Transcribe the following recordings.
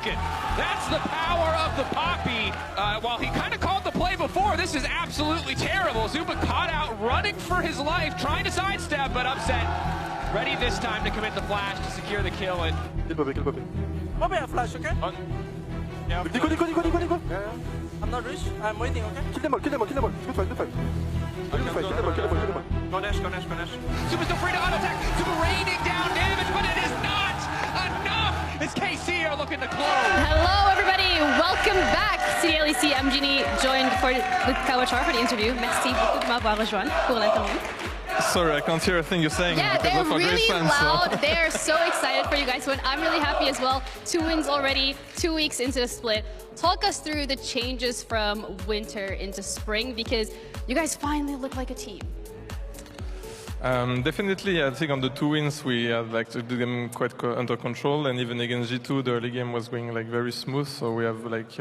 broken. That's the power of the Poppy. While he kind of called the play before, this is absolutely terrible. Zuma caught out, running for his life, trying to sidestep, but upset. Ready this time to commit the flash to secure the kill. And Kill Bobby. Bobby, a flash, okay? yeah, Nico. I'm not rich. I'm waiting, okay? Kill them all. Good fight. Kill them all. Go Nash. Zuma's still free to auto-attack. Zuma raining down damage, but it is not enough as KC are looking to close. Hello, everybody. Welcome back. C'est LEC Amjini joined with Kawachar for the interview. Merci beaucoup de m'avoir rejoint pour l'interview. Sorry, I can't hear a thing you're saying. Yeah, they're really loud. So. They're so excited for you guys to win. I'm really happy as well. 2 wins already, 2 weeks into the split. Talk us through the changes from winter into spring, because you guys finally look like a team. Definitely, I think on the 2 wins we had like to do them quite under control, and even against G2 the early game was going like very smooth. So we have like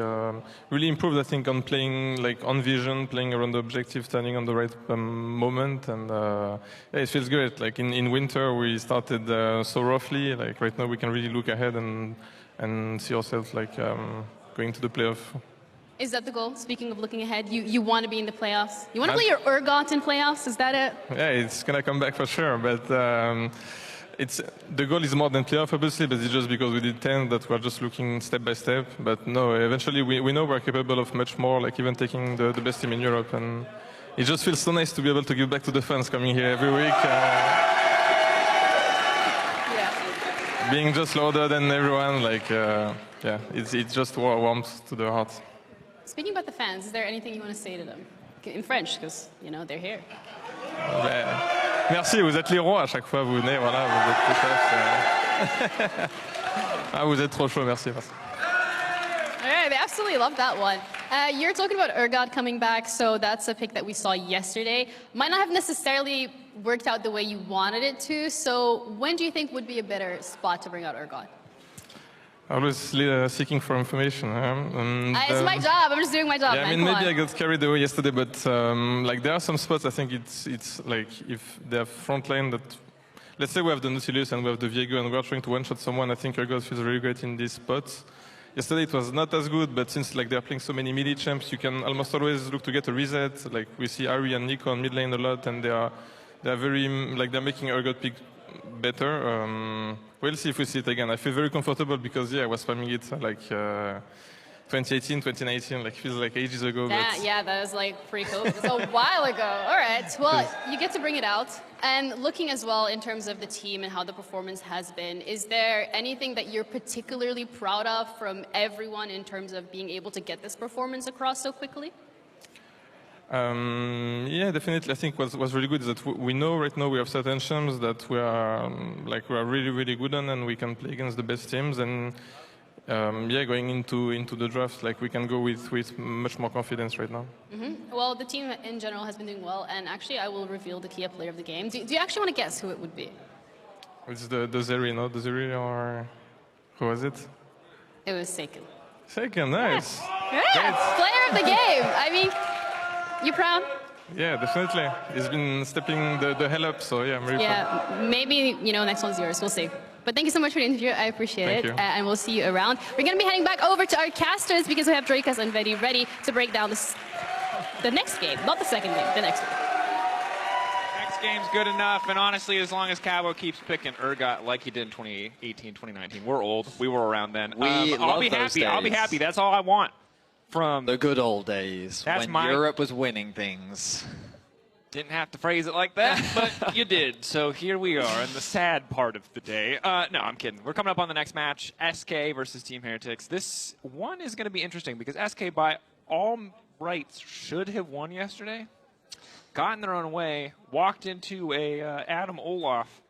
really improved, I think, on playing like on vision, playing around the objective, standing on the right moment, and yeah, it feels great. Like in winter we started so roughly. Like right now we can really look ahead and see ourselves like going to the playoff. Is that the goal? Speaking of looking ahead, you want to be in the playoffs? You want to play your Urgot in playoffs? Is that it? Yeah, it's going to come back for sure. But the goal is more than playoff, obviously, but it's just because we did 10 that we're just looking step by step. But no, eventually we know we're capable of much more, like even taking the best team in Europe. And it just feels so nice to be able to give back to the fans coming here every week. Yeah. Being just louder than everyone, like, yeah, it's just warms to the heart. Speaking about the fans, is there anything you want to say to them? In French, because, you know, they're here. Merci, vous êtes les rois à chaque fois, vous venez, voilà, vous êtes tout chouette. Ah, vous êtes trop chaud, merci. All right, I absolutely love that one. You're talking about Urgot coming back, so that's a pick that we saw yesterday. Might not have necessarily worked out the way you wanted it to, so when do you think would be a better spot to bring out Urgot? Always seeking for information. It's my job. I'm just doing my job. Yeah, man. I mean, maybe I got carried away yesterday, but like there are some spots. I think it's like if they have front line that, let's say we have the Nautilus and we have the Viego and we're trying to one-shot someone. I think Urgot feels really great in these spots. Yesterday it was not as good, but since like they're playing so many midi champs, you can almost always look to get a reset. Like we see Ari and Nico on mid lane a lot, and they're very like they're making Urgot pick better. We'll see if we see it again. I feel very comfortable because, yeah, I was spamming it like 2018, 2019, like feels like ages ago. Yeah, that was like pre-COVID. It's a while ago. All right, well, you get to bring it out. And looking as well in terms of the team and how the performance has been, is there anything that you're particularly proud of from everyone in terms of being able to get this performance across so quickly? Yeah, definitely. I think what's really good is that we know right now we have certain champs that we are really, really good on, and we can play against the best teams. And yeah, going into the draft, like we can go with much more confidence right now. Well, the team in general has been doing well, and actually I will reveal the key player of the game. Do you actually want to guess who it would be? It's the Zeri, no? The Zeri, or who was it? It was Seiken. Seiken, nice. Yeah, player of the game. I mean, you proud? Yeah, definitely. He's been stepping the hell up, so yeah, I'm really proud. Yeah, maybe, you know, next one's yours. We'll see. But thank you so much for the interview. I appreciate Thank it. you. And we'll see you around. We're going to be heading back over to our casters because we have Drakas and Vedi ready to break down the next game. Not the second game, the next one. Next game's good enough, and honestly, as long as Cabo keeps picking Urgot like he did in 2018, 2019, we're old. We were around then. I'll be happy. I'll be happy. That's all I want from the good old days when Europe was winning things. Didn't have to phrase it like that, but you did. So here we are in the sad part of the day. No, I'm kidding. We're coming up on the next match, SK versus Team Heretics. This one is going to be interesting because SK, by all rights, should have won yesterday. Got in their own way, walked into a Adam Olaf,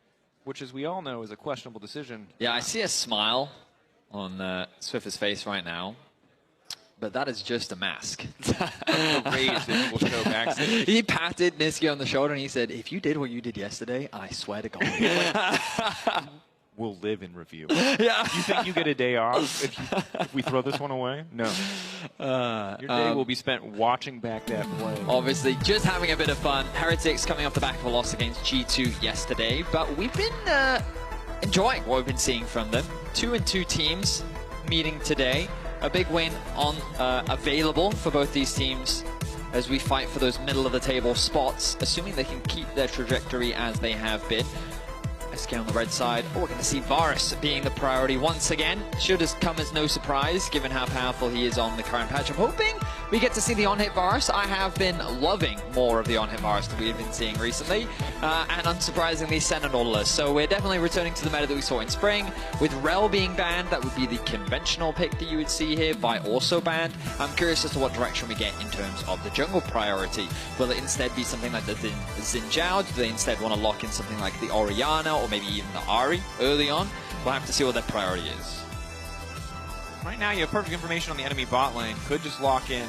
which, as we all know, is a questionable decision. Yeah, I see a smile on Swiffer's face right now. But that is just a mask. He patted Niski on the shoulder and he said, if you did what you did yesterday, I swear to God. We'll live in review. Yeah. You think you get a day off if we throw this one away? No. Your day will be spent watching back that play. Obviously, just having a bit of fun. Heretics coming off the back of a loss against G2 yesterday. But we've been enjoying what we've been seeing from them. 2-2 teams. meeting today. A big win on available for both these teams as we fight for those middle of the table spots, assuming they can keep their trajectory as they have been. SK on the red side. Oh, we're going to see Varus being the priority once again. Should have come as no surprise, given how powerful he is on the current patch. I'm hoping we get to see the on-hit Varus. I have been loving more of the on-hit Varus that we've been seeing recently. And unsurprisingly, Sentinel. So we're definitely returning to the meta that we saw in spring. With Rel being banned, that would be the conventional pick that you would see here. Vi also banned. I'm curious as to what direction we get in terms of the jungle priority. Will it instead be something like the Xin Zhao? Do they instead want to lock in something like the Orianna or maybe even the Ahri early on? We'll have to see what their priority is. Right now, you have perfect information on the enemy bot lane. Could just lock in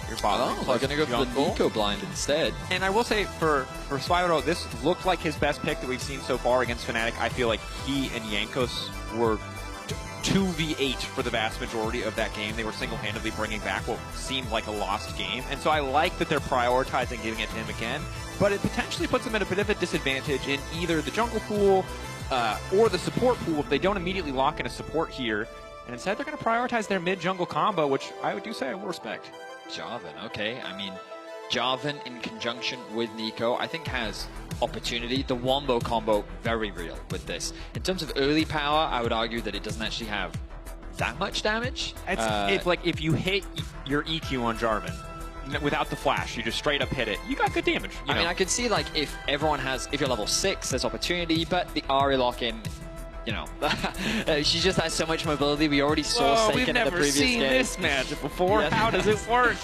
your bot lane. Oh, they're going to go for the Nico blind instead. And I will say, for Spyro, this looked like his best pick that we've seen so far against Fnatic. I feel like he and Jankos were 2v8 for the vast majority of that game. They were single-handedly bringing back what seemed like a lost game. And so I like that they're prioritizing giving it to him again. But it potentially puts them at a bit of a disadvantage in either the jungle pool or the support pool if they don't immediately lock in a support here. And instead, they're going to prioritize their mid-jungle combo, which I do say I will respect. Jarvan, okay. I mean, Jarvan in conjunction with Nico, I think has opportunity. The Wombo combo, very real with this. In terms of early power, I would argue that it doesn't actually have that much damage. It's like if you hit your EQ on Jarvan without the flash, you just straight up hit it, you got good damage. I mean, I could see like if you're level 6, there's opportunity, but the Ahri lock-in, you know, she just has so much mobility. We already saw Seiken in the previous game. We've never seen this matchup before. Yeah. How does it work?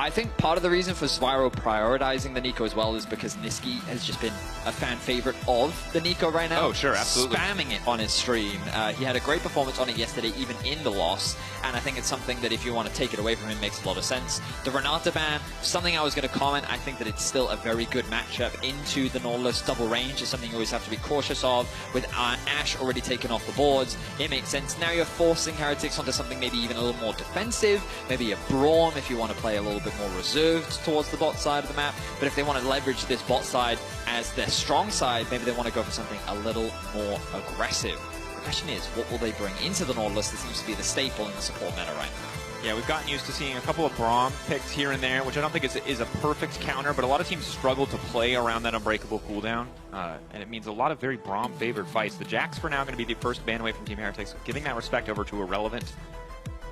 I think part of the reason for Spyro prioritizing the Nico as well is because Niski has just been a fan favorite of the Nico right now. Oh, sure, absolutely. Spamming it on his stream. He had a great performance on it yesterday, even in the loss, and I think it's something that if you want to take it away from him, makes a lot of sense. The Renata ban, something I was going to comment, I think that it's still a very good matchup into the Nautilus. Double range is something you always have to be cautious of. With Ashe already taken off the boards, it makes sense. Now you're forcing Heretics onto something maybe even a little more defensive, maybe a Braum if you want to play a little bit more reserved towards the bot side of the map. But if they want to leverage this bot side as their strong side, maybe they want to go for something a little more aggressive. The question is, what will they bring into the Nautilus? This seems to be the staple in the support meta right now. Yeah, we've gotten used to seeing a couple of Braum picks here and there, which I don't think is a perfect counter, but a lot of teams struggle to play around that unbreakable cooldown, and it means a lot of very Braum-favored fights. The Jax for now going to be the first ban away from Team Heretics, giving that respect over to Irrelevant.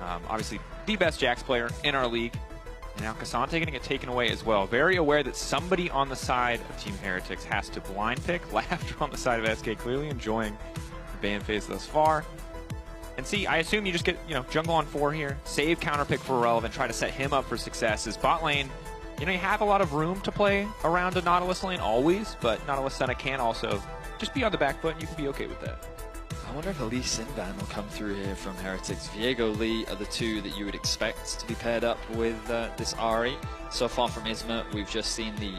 Obviously, the best Jax player in our league. And now Cassante going to get taken away as well. Very aware that somebody on the side of Team Heretics has to blind pick. Laughter on the side of SK, clearly enjoying the ban phase thus far. And see, I assume you just get, jungle on 4 here, save counter pick for Irrelevant, try to set him up for success. As bot lane, you have a lot of room to play around a Nautilus lane always, but Nautilus Senna can also just be on the back foot, and you can be okay with that. I wonder if a Lee Sin ban will come through here from Heretics. Viego, Lee are the two that you would expect to be paired up with this Ahri. So far from Isma, we've just seen the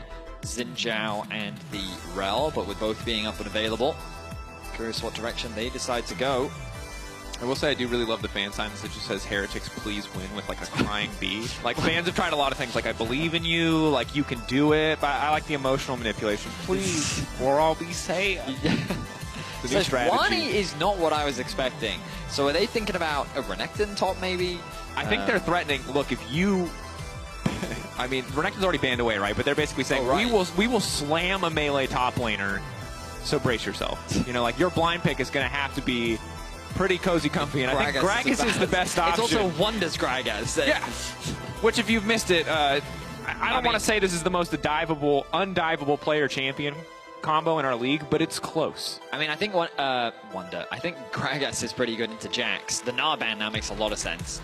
Xin Zhao and the Rel, but with both being up and available, curious what direction they decide to go. I will say I do really love the fan signs that just says Heretics please win with like a crying bee. Like fans have tried a lot of things, like I believe in you, like you can do it, but I like the emotional manipulation. Please, or I'll be safe. The new strategy. Wani is not what I was expecting. So are they thinking about a Renekton top maybe? I think they're threatening, look, if you... I mean, Renekton's already banned away, right? But they're basically saying, we will slam a melee top laner, so brace yourself. Like your blind pick is going to have to be pretty cozy comfy, and I think Gragas is the best option. It's also Wonders Gragas. Yeah. Which, if you've missed it, I don't want to say this is the most undivable player champion combo in our league, but it's close. I mean, I think I think Gragas is pretty good into Jax. The Gnar ban now makes a lot of sense.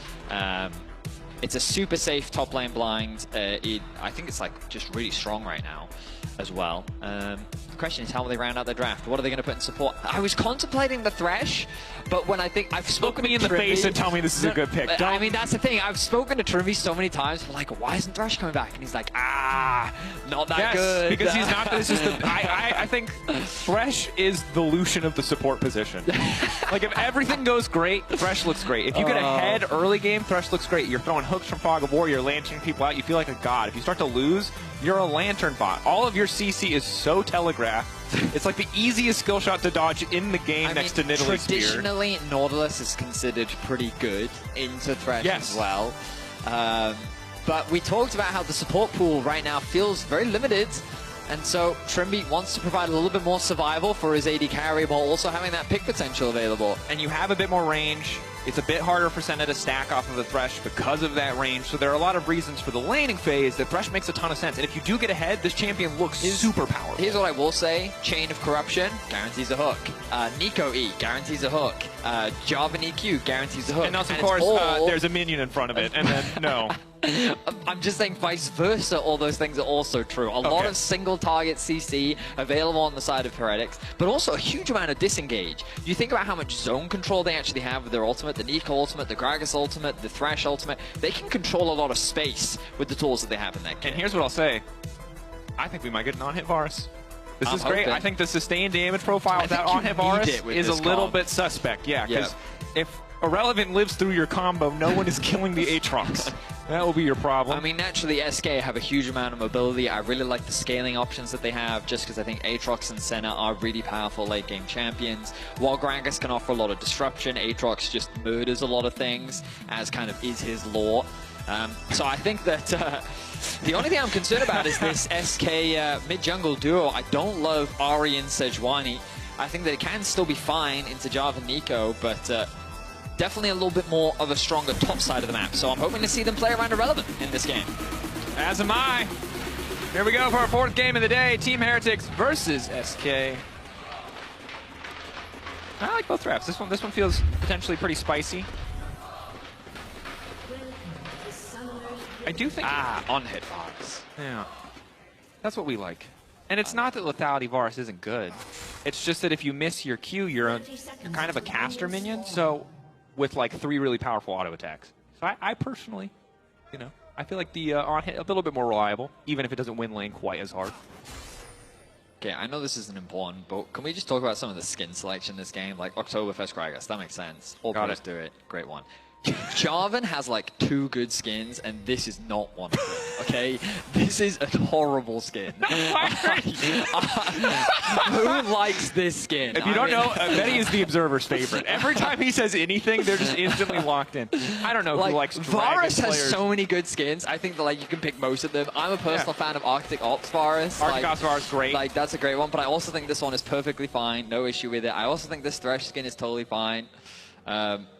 It's a super safe top lane blind. I think it's like just really strong right now as well. The question is, how will they round out their draft? What are they going to put in support? I was contemplating the Thresh, but when I think I've spoken Look me in the face and tell me this is a good pick. I mean, that's the thing. I've spoken to Trimby so many times. I'm like, why isn't Thresh coming back? And he's like, not that good. Because he's not. This is the. I think Thresh is the Lucian of the support position. Like if everything goes great, Thresh looks great. If you get ahead early game, Thresh looks great. You're throwing hooks from Fog of War. You're launching people out. You feel like a god. If you start to lose, You're a Lantern bot. All of your CC is so telegraphed. It's like the easiest skill shot to dodge in the game next to Nidalee Spear. Traditionally, Nautilus is considered pretty good into Thresh as well. But we talked about how the support pool right now feels very limited. And so Trimby wants to provide a little bit more survival for his AD carry while also having that pick potential available. And you have a bit more range. It's a bit harder for Senna to stack off of the Thresh because of that range. So there are a lot of reasons for the laning phase that Thresh makes a ton of sense. And if you do get ahead, this champion looks super powerful. Here's what I will say. Chain of Corruption guarantees a hook. Nico E guarantees a hook. Java EQ guarantees a hook. And also, of course, there's a minion in front of it. And then, no. I'm just saying vice versa, all those things are also true. A lot of single target CC available on the side of Heretics, but also a huge amount of disengage. You think about how much zone control they actually have with their ultimate, the Nico ultimate, the Gragas ultimate, the Thresh ultimate. They can control a lot of space with the tools that they have in that game. And here's what I'll say. I think we might get an on-hit Varus. This is great. I think the sustained damage profile of that on-hit Varus is a little bit suspect. Yeah, because if Irrelevant lives through your combo, no one is killing the Aatrox. That will be your problem. I mean, naturally, SK have a huge amount of mobility. I really like the scaling options that they have, just because I think Aatrox and Senna are really powerful late-game champions. While Gragas can offer a lot of disruption, Aatrox just murders a lot of things, as kind of is his lore. So I think that the only thing I'm concerned about is this SK mid-jungle duo. I don't love Ari and Sejuani. I think that it can still be fine into Java Nico, but definitely a little bit more of a stronger top side of the map. So I'm hoping to see them play around Irrelevant in this game. As am I. Here we go for our fourth game of the day. Team Heretics versus SK. I like both reps. This one feels potentially pretty spicy. I do think on-hit Varus. Yeah. That's what we like. And it's not that Lethality Varus isn't good. It's just that if you miss your Q, you're kind of a caster minion. So with like 3 really powerful auto attacks. So I personally, you know, I feel like the on-hit a little bit more reliable, even if it doesn't win lane quite as hard. Okay, I know this isn't important, but can we just talk about some of the skin selection in this game? Like Oktoberfest Gragas, that makes sense. All players do it. Great one. Jarvan has like 2 good skins, and this is not one of them, okay? This is a horrible skin. Who likes this skin? If you don't know, Betty is the Observer's favorite. Every time he says anything, they're just instantly locked in. I don't know who likes Varus Dragon has players. so many good skins. I think that like you can pick most of them. I'm a personal fan of Arctic Ops Varus. Arctic Ops Varus, great. Like, that's a great one, but I also think this one is perfectly fine. No issue with it. I also think this Thresh skin is totally fine.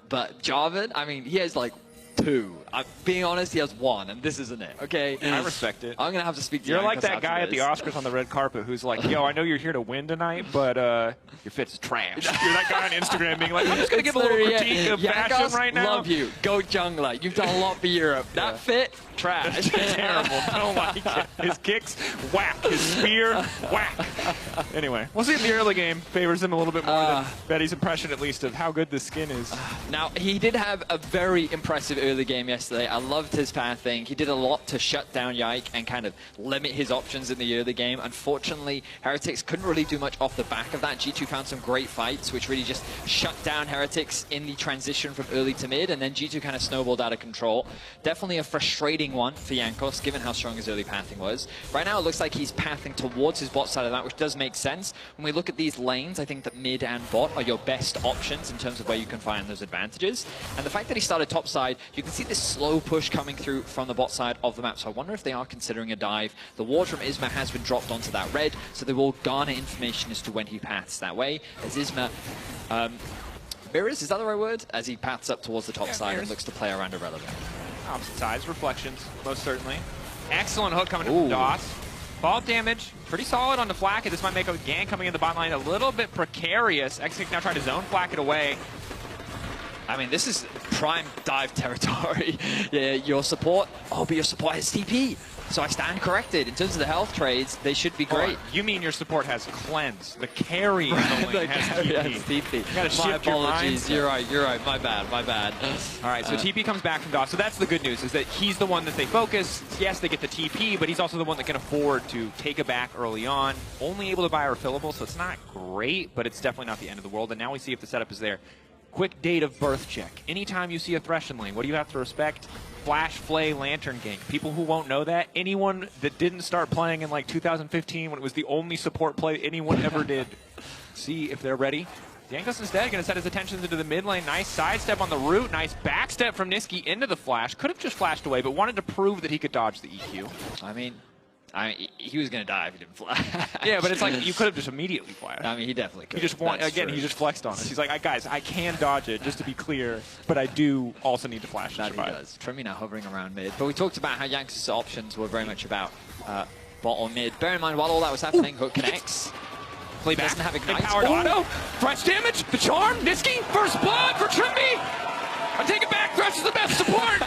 But Jarvan, I mean, he has like 2. I'm being honest, he has 1, and this isn't it, okay? I respect it. I'm going to have to speak to You're Jankos like that guy at the Oscars on the red carpet who's like, yo, I know you're here to win tonight, but your fit's trash. You're that guy on Instagram being like, I'm just going to give a little critique of fashion right now. Love you. Go jungler. You've done a lot for Europe. That fit, trash. Terrible. Don't like it. His kicks, whack. His spear, whack. Anyway, we'll see if the early game favors him a little bit more than Betty's impression, at least, of how good the skin is. Now, he did have a very impressive early game yesterday. I loved his pathing. He did a lot to shut down Yike and kind of limit his options in the early game. Unfortunately, Heretics couldn't really do much off the back of that. G2 found some great fights, which really just shut down Heretics in the transition from early to mid, and then G2 kind of snowballed out of control. Definitely a frustrating one for Jankos, given how strong his early pathing was. Right now, it looks like he's pathing towards his bot side of that, which does make sense. When we look at these lanes, I think that mid and bot are your best options in terms of where you can find those advantages. And the fact that he started top side, you can see this slow push coming through from the bot side of the map. So I wonder if they are considering a dive. The ward from Isma has been dropped onto that red, so they will garner information as to when he paths that way. As Isma mirrors, is that the right word? As he paths up towards the top side and looks to play around Irrelevant. Opposite sides, reflections, most certainly. Excellent hook coming from DOS. Fault damage, pretty solid on the Flacket. This might make a gang coming in the bot line a little bit precarious. X-Kick now trying to zone Flacket away. I mean, this is prime dive territory. Yeah, your support, but your support has TP. So I stand corrected. In terms of the health trades, they should be great. You mean your support has cleanse. The carry in the lane has TP. You gotta shift my apologies. You're right. My bad. All right, so TP comes back from DOS. So that's the good news, is that he's the one that they focus. Yes, they get the TP, but he's also the one that can afford to take it back early on. Only able to buy a refillable, so it's not great, but it's definitely not the end of the world. And now we see if the setup is there. quick date of birth check. Anytime you see a Thresh lane, what do you have to respect? Flash, Flay, Lantern gank. People who won't know that, anyone that didn't start playing in like 2015 when it was the only support play anyone ever did. See if they're ready. Jankos instead going to set his attentions into the mid lane. Nice sidestep on the root. Nice backstep from Niski into the flash. Could have just flashed away, but wanted to prove that he could dodge the EQ. I mean, he was going to die if he didn't flash. Yeah, but it's like you could have just immediately flashed. I mean, he definitely could. He just he just flexed on us. He's like, guys, I can dodge it, just to be clear, but I do also need to flash to survive. He does. Tremi now hovering around mid. But we talked about how Jankos' options were very much about bot or mid. Bear in mind, while all that was happening, Hook connects. Play back. Doesn't have Ignite. Empowered auto. Thresh damage. The charm. Niski. First blood for Tremi. I take it back. Thresh is the best support.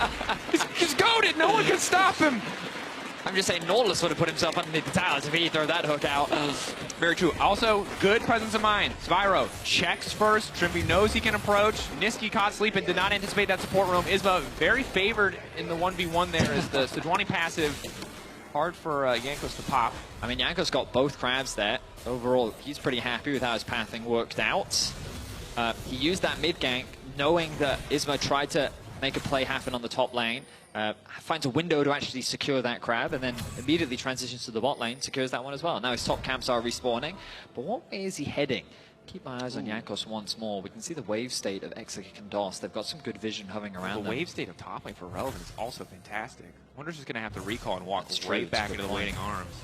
he's goated. No one can stop him. I'm just saying Nautilus would have put himself underneath the towers if he threw that hook out. Very true. Also, good presence of mind. Spyro checks first. Tremi knows he can approach. Niski caught sleeping, did not anticipate that support roam. Isma very favored in the 1v1 there as the Sejuani passive. Hard for Jankos to pop. I mean, Jankos got both crabs there. Overall, he's pretty happy with how his pathing worked out. He used that mid gank, knowing that Isma tried to make a play happen on the top lane. Finds a window to actually secure that crab, and then immediately transitions to the bot lane, secures that one as well. Now his top camps are respawning, but what way is he heading? Keep my eyes on Jankos once more. We can see the wave state of Exokick and DOS. They've got some good vision hovering around The wave state of top lane for Relevant is also fantastic. Wonder's just going to have to recall and walk right back into the waiting arms.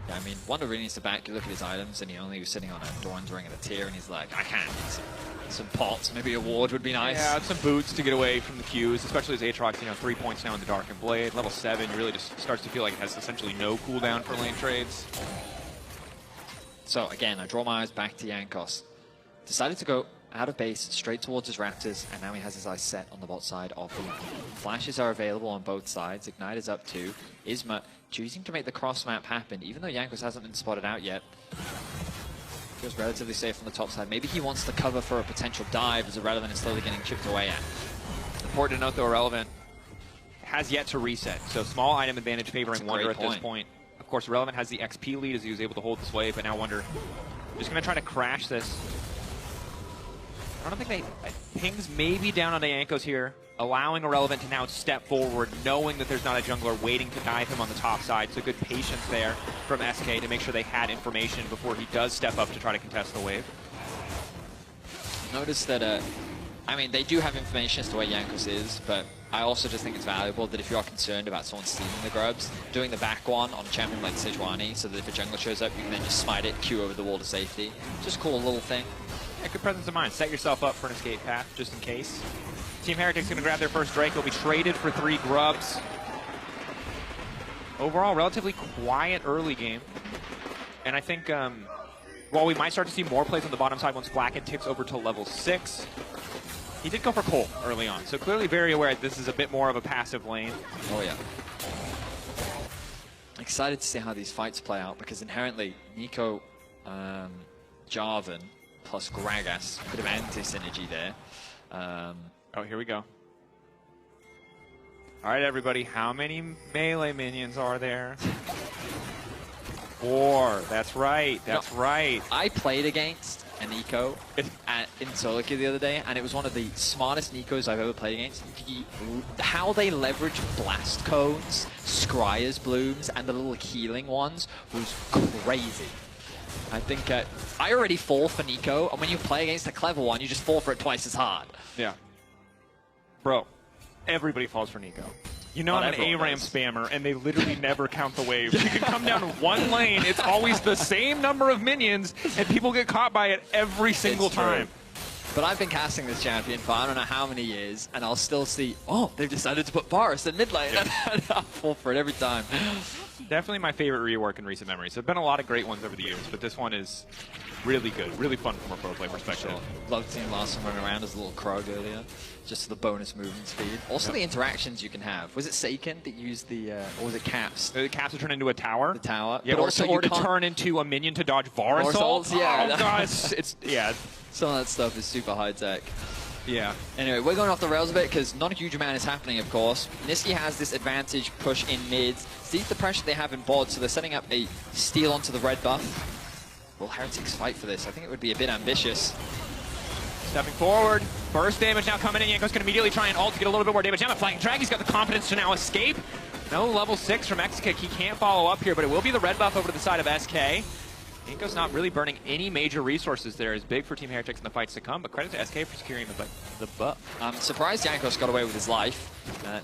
Yeah, I mean, Wonder really needs to back. You look at his items, and he only was sitting on a Doran's ring and a tier, and he's like, I can't. Some pots, maybe a ward would be nice. Yeah, some boots to get away from the Qs, especially as Aatrox, 3 points now in the Darkened Blade. Level 7 really just starts to feel like it has essentially no cooldown for lane trades. So again, I draw my eyes back to Jankos. Decided to go out of base, straight towards his Raptors, and now he has his eyes set on the bot side of the lane. Flashes are available on both sides. Ignite is up too. Isma choosing to make the cross map happen, even though Jankos hasn't been spotted out yet. Feels relatively safe on the top side. Maybe he wants to cover for a potential dive as Irrelevant is slowly getting chipped away at. Important to note, though, Irrelevant has yet to reset, so small item advantage favoring Wonder at this point. Of course, Irrelevant has the XP lead as he was able to hold this wave, but now Wonder just going to try to crash this. I don't think Ping's maybe down on the Jankos here, allowing Irrelevant to now step forward, knowing that there's not a jungler waiting to dive him on the top side. So good patience there from SK to make sure they had information before he does step up to try to contest the wave. Notice that, I mean, they do have information as to where Jankos is, but I also just think it's valuable that if you are concerned about someone stealing the grubs, doing the back one on a champion like Sejuani, so that if a jungler shows up, you can then just smite it, Q over the wall to safety. Just a cool little thing. Yeah, good presence of mind. Set yourself up for an escape path, just in case. Team Heretics going to grab their first Drake. He'll be traded for 3 grubs. Overall, relatively quiet early game. And I think while we might start to see more plays on the bottom side once Blacken ticks over to level 6, he did go for Cole early on. So clearly very aware that this is a bit more of a passive lane. Oh, yeah. Excited to see how these fights play out, because inherently, Nico, Jarvan, plus Gragas, a bit of anti-synergy there. Oh, here we go. All right, everybody, how many melee minions are there? 4. That's right. That's right. I played against a Nico in solo queue the other day, and it was one of the smartest Nikos I've ever played against. How they leverage blast cones, Scryer's blooms, and the little healing ones was crazy. I think I already fall for Nico, and when you play against a clever one, you just fall for it twice as hard. Yeah. Bro, everybody falls for Nico. You know, I'm an ARAM spammer, and they literally never count the waves. You can come down one lane, it's always the same number of minions, and people get caught by it every single time. But I've been casting this champion for I don't know how many years, and I'll still see, oh, they've decided to put Varus in mid lane, and I'll fall for it every time. Definitely my favorite rework in recent memory. So there have been a lot of great ones over the years, but this one is really good, really fun from a pro play perspective. Sure. Loved seeing Larson run around as a little Krog earlier, just the bonus movement speed. Also the interactions you can have. Was it Seiken that used the, or was it Caps? The Caps to turn into a tower. The tower. Yeah, but also you could turn into a minion to dodge Varus ults. Yeah. Oh gosh, it's yeah. Some of that stuff is super high tech. Yeah. Anyway, we're going off the rails a bit because not a huge amount is happening, of course. Niski has this advantage push in mid. Sees the pressure they have in bod, so they're setting up a steal onto the red buff. Will Heretics fight for this? I think it would be a bit ambitious. Stepping forward, burst damage now coming in. Yanko's gonna immediately try and ult to get a little bit more damage down. Flying Drag, he's got the confidence to now escape. No level 6 from Exekick. He can't follow up here, but it will be the red buff over to the side of SK. Yanko's not really burning any major resources there. Is big for Team Heretics in the fights to come, but credit to SK for securing the buff. I'm surprised Jankos got away with his life.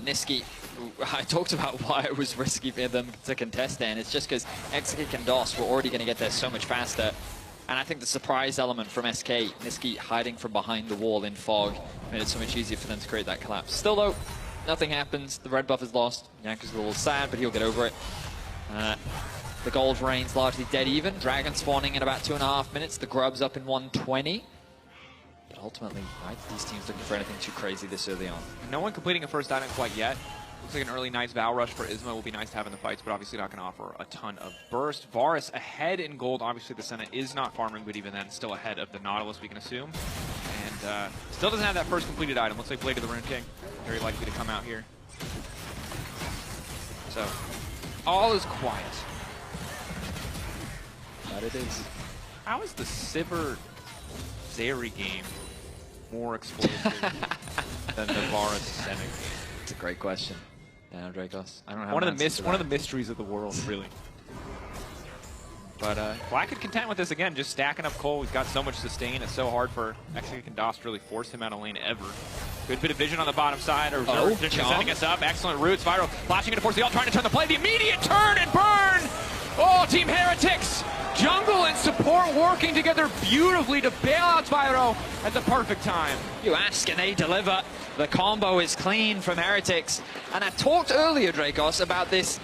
Niski, I talked about why it was risky for them to contest there, and it's just because Exekick and DOS were already going to get there so much faster. And I think the surprise element from SK, Niski hiding from behind the wall in fog, made it so much easier for them to create that collapse. Still though, nothing happens. The red buff is lost. Yanko's a little sad, but he'll get over it. The gold reign's largely dead even. Dragon spawning in about 2.5 minutes. The grub's up in 120. But ultimately, neither of these teams looking for anything too crazy this early on. No one completing a first item quite yet. Looks like an early nice Val Rush for Isma will be nice to have in the fights, but obviously not going to offer a ton of burst. Varus ahead in gold. Obviously the Senna is not farming, but even then still ahead of the Nautilus, we can assume. And still doesn't have that first completed item. Looks like Blade of the Rune King. Very likely to come out here. So, all is quiet. That it is. How is the Sivir Zeri game more explosive than the Varus Senna game? It's a great question. Yeah, Dracos. I don't have one of the mysteries of the world, really. But Black could contend with this again, just stacking up coal. He's got so much sustain. It's so hard for Exekick and DOS to really force him out of lane ever. Good bit of vision on the bottom side. Or setting us up. Excellent roots. Viral flashing into force the ult, trying to turn the play. The immediate turn and burn. Oh, Team Heretics. Jungle and support working together beautifully to bail out Spyro at the perfect time. You ask and they deliver. The combo is clean from Heretics. And I talked earlier, Dracos, about this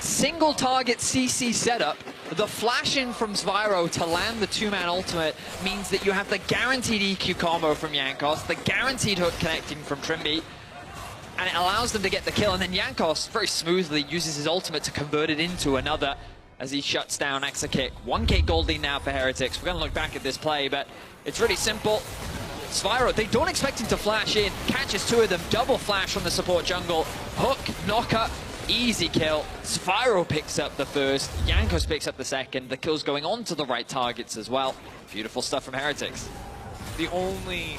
single target CC setup. The flash in from Spyro to land the two-man ultimate means that you have the guaranteed EQ combo from Jankos, the guaranteed hook connecting from Trimby, and it allows them to get the kill. And then Jankos very smoothly uses his ultimate to convert it into another as he shuts down Exekick. 1k gold lead now for Heretics. We're going to look back at this play, but it's really simple. Spyro, they don't expect him to flash in. Catches two of them, double flash from the support jungle. Hook, knocker, easy kill. Spyro picks up the first, Jankos picks up the second. The kill's going on to the right targets as well. Beautiful stuff from Heretics. The only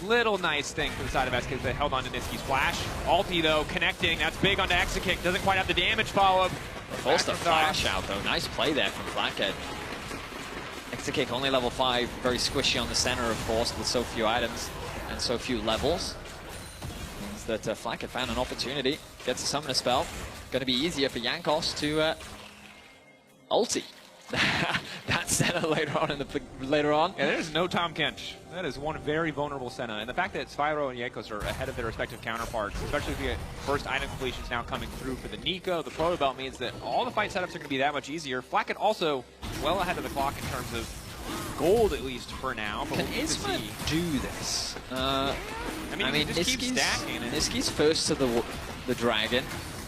little nice thing for the side of SK is they held on to Niski's flash. Ulti though, connecting, that's big onto Exekick. Doesn't quite have the damage follow-up. Forced the flash out though. Nice play there from Blackhead. Exekick only level 5, very squishy on the center, of course, with so few items and so few levels. Means that Flack had found an opportunity, gets a summoner spell. Going to be easier for Jankos to ulti that Senna later on. Yeah, there's no Tom Kench. That is one very vulnerable Senna. And the fact that Spyro and Jankos are ahead of their respective counterparts, especially if you get first item completions now coming through for the Nico, the Proto Belt, means that all the fight setups are going to be that much easier. Flacket also well ahead of the clock in terms of gold, at least for now. But can Isma do this? I mean just keep stacking it. Niski's first to the dragon,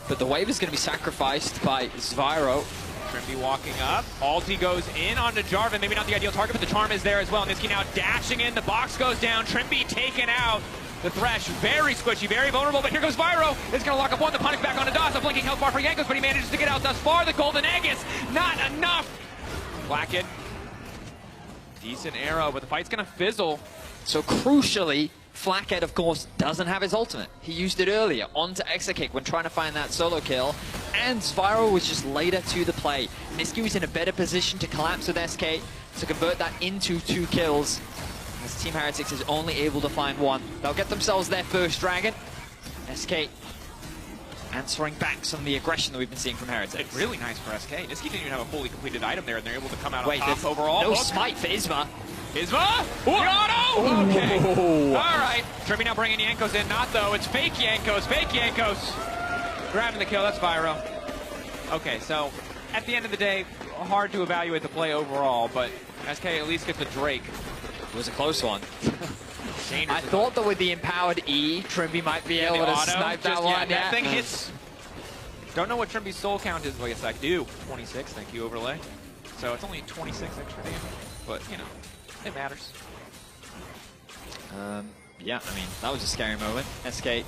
but the wave is going to be sacrificed by Spyro. Trimby walking up. Ulti goes in onto Jarvan. Maybe not the ideal target, but the charm is there as well. Niski now dashing in. The box goes down. Trimby taken out. The Thresh, very squishy, very vulnerable, but here goes Spyro. It's going to lock up one. The punish back onto DOS. A blinking health bar for Jankos, but he manages to get out thus far. The Golden Egg is not enough. Blackett. Decent arrow, but the fight's going to fizzle. So crucially, Flackhead, of course, doesn't have his ultimate. He used it earlier onto Exekick when trying to find that solo kill, and Spyro was just later to the play. Niski was in a better position to collapse with SK to convert that into 2 kills, as Team Heretics is only able to find 1. They'll get themselves their first dragon. SK answering back some of the aggression that we've been seeing from Heretics. It's really nice for SK. Niski didn't even have a fully completed item there, and they're able to come out on top there's overall. No smite for Isma. Isma? Yano! Okay. All right. Trimby now bringing Jankos in. Not though. It's fake Jankos. Fake Jankos. Grabbing the kill. That's Spyro. Okay, so at the end of the day, hard to evaluate the play overall, but SK at least gets the Drake. It was a close one. I thought that with the empowered E, Trimby might be able to snipe that one. That thing hits. Don't know what Trimby's soul count is. Well, yes, I do. 26. Thank you, Overlay. So it's only 26 extra damage, but you know. It matters. Yeah, I mean, that was a scary moment. SK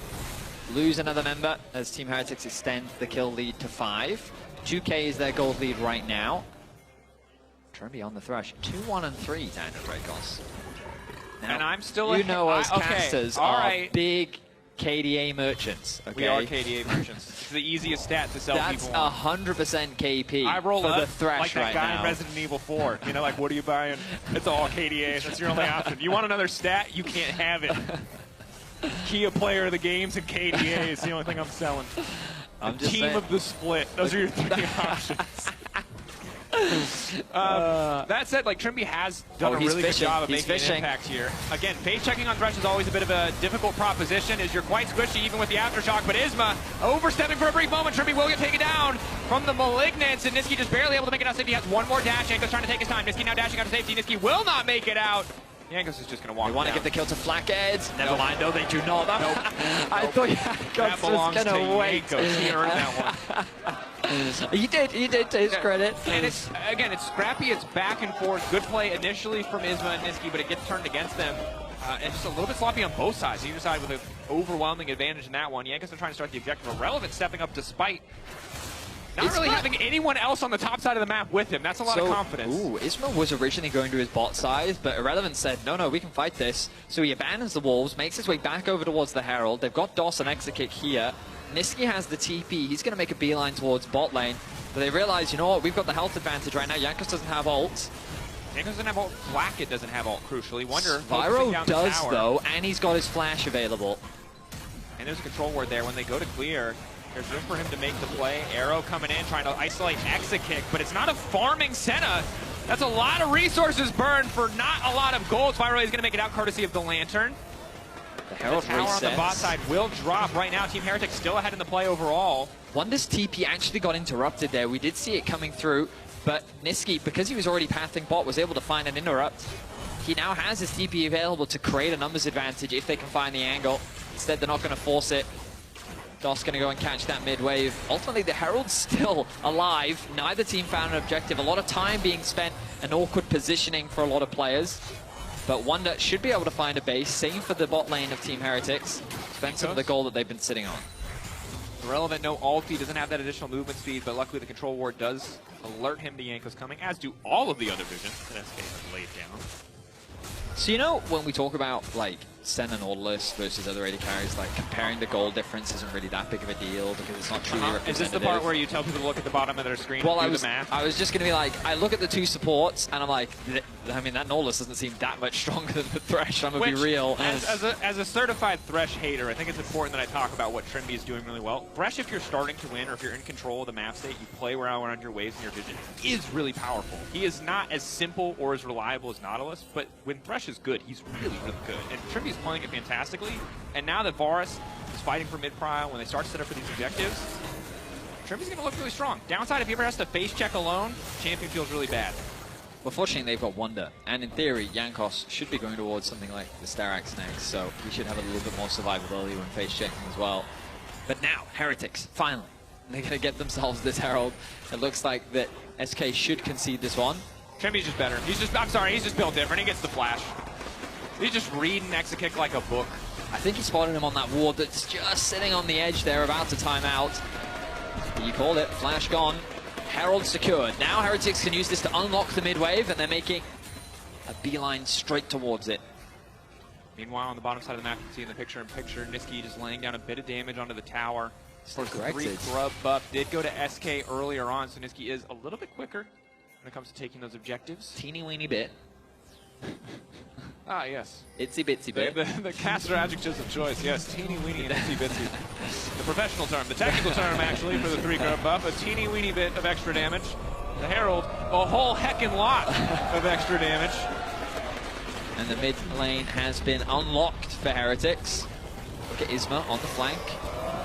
lose another member as Team Heretics extend the kill lead to 5. 2k is their gold lead right now. Trimby on the Thresh. 2-1 and 3 down to Dracos. And I'm still You know us okay, casters all are right. big KDA merchants. Okay? We are KDA merchants. It's the easiest stat to sell That's people on. 100% KP I roll for up the Thresh like that right guy now. in Resident Evil 4. You know, like, what are you buying? It's all KDA. That's your only option. You want another stat? You can't have it. Kia player of the games and KDA is the only thing I'm selling. I'm just Team saying. of the split. Those are your 3 options. That said, like, Trimby has done a he's really fishing. good job of He's making fishing. an impact here. Again, phase checking on Thresh is always a bit of a difficult proposition as you're quite squishy even with the aftershock, but Isma overstepping for a brief moment. Trimby will get taken down from the Malignants, and Niski just barely able to make it out safety. He has one more dash. Yanko's trying to take his time. Niski now dashing out to safety. Niski will not make it out. Yankos is just going to walk We want to down. give the kill to Flackheads. Never Nope. mind, no, they do not. Nope. I thought That Yankos belongs was to going to wait. Yankos. He earned that one. He did to his credit. And it's, again, it's scrappy, it's back and forth. Good play initially from Isma and Niski, but it gets turned against them. And just a little bit sloppy on both sides. Either side with an overwhelming advantage in that one. Yankos are trying to start the objective. Irrelevant stepping up despite not really having anyone else on the top side of the map with him. That's a lot of confidence. Ooh, Isma was originally going to his bot side, but Irrelevant said, no, we can fight this. So he abandons the Wolves, makes his way back over towards the Herald. They've got DOS and Exekick here. Niski has the TP. He's going to make a beeline towards bot lane. But they realize, you know what, we've got the health advantage right now. Yankos doesn't have ult. Yankos doesn't have ult. Blackett doesn't have ult, crucially. Wonder Spyro does, though, and he's got his flash available. And there's a control ward there. When they go to clear, there's room for him to make the play. Arrow coming in, trying to isolate Exekick, but it's not a farming Senna. That's a lot of resources burned for not a lot of gold. Spyro is going to make it out courtesy of the Lantern. The Herald The tower on the resets. bot side will drop right now. Team Heretics still ahead in the play overall. Wonder's TP actually got interrupted there. We did see it coming through, but Niski, because he was already pathing bot, was able to find an interrupt. He now has his TP available to create a numbers advantage if they can find the angle. Instead, they're not going to force it. DOS going to go and catch that mid-wave. Ultimately, the Herald's still alive. Neither team found an objective. A lot of time being spent, an awkward positioning for a lot of players. But Wonder should be able to find a base. Same for the bot lane of Team Heretics. Spend some of the gold that they've been sitting on. Irrelevant, no ulti, doesn't have that additional movement speed, but luckily the control ward does alert him to Yankos coming, as do all of the other visions that SK has laid down. So you know, when we talk about like Senna and Nautilus versus other AD carries, like comparing the goal difference isn't really that big of a deal because it's not truly Is representative. this the part where you tell people to look at the bottom of their screen Well, and I do was, the math? I was just going to be like, I look at the two supports and I'm like, I mean, that Nautilus doesn't seem that much stronger than the Thresh, I'm going to be real. As a certified Thresh hater, I think it's important that I talk about what Trimby is doing really well. Thresh, if you're starting to win or if you're in control of the map state, you play around your waves and your vision, is really powerful. He is not as simple or as reliable as Nautilus, but when Thresh is good, he's really, really good. And Trimby is playing it fantastically. And now that Varus is fighting for mid-prio, when they start to set up for these objectives, Trimby's going to look really strong. Downside, if he ever has to face check alone, champion feels really bad. Well, fortunately, they've got Wonder. And in theory, Yankos should be going towards something like the Starax next, so we should have a little bit more survivability when face checking as well. But now, Heretics, finally. They're going to get themselves this Herald. It looks like that SK should concede this one. Trimby's just better. He's just built different. He gets the flash. He's just reading Exekick like a book. I think he spotted him on that ward that's just sitting on the edge there, about to time out. You called it. Flash gone. Herald secured. Now Heretics can use this to unlock the mid-wave, and they're making a beeline straight towards it. Meanwhile, on the bottom side of the map, you can see in the picture-in-picture, Niski just laying down a bit of damage onto the tower. Still The 3 corrected. grub buff did go to SK earlier on, so Niski is a little bit quicker when it comes to taking those objectives. Teeny weeny bit. Ah, yes. Itsy bitsy bit. The caster adjectives of choice, yes. Teeny weeny and itsy bitsy. The professional term, the technical term actually for the 3 grub buff, a teeny weeny bit of extra damage. The Herald, a whole heckin' lot of extra damage. And the mid lane has been unlocked for Heretics. Look at Isma on the flank.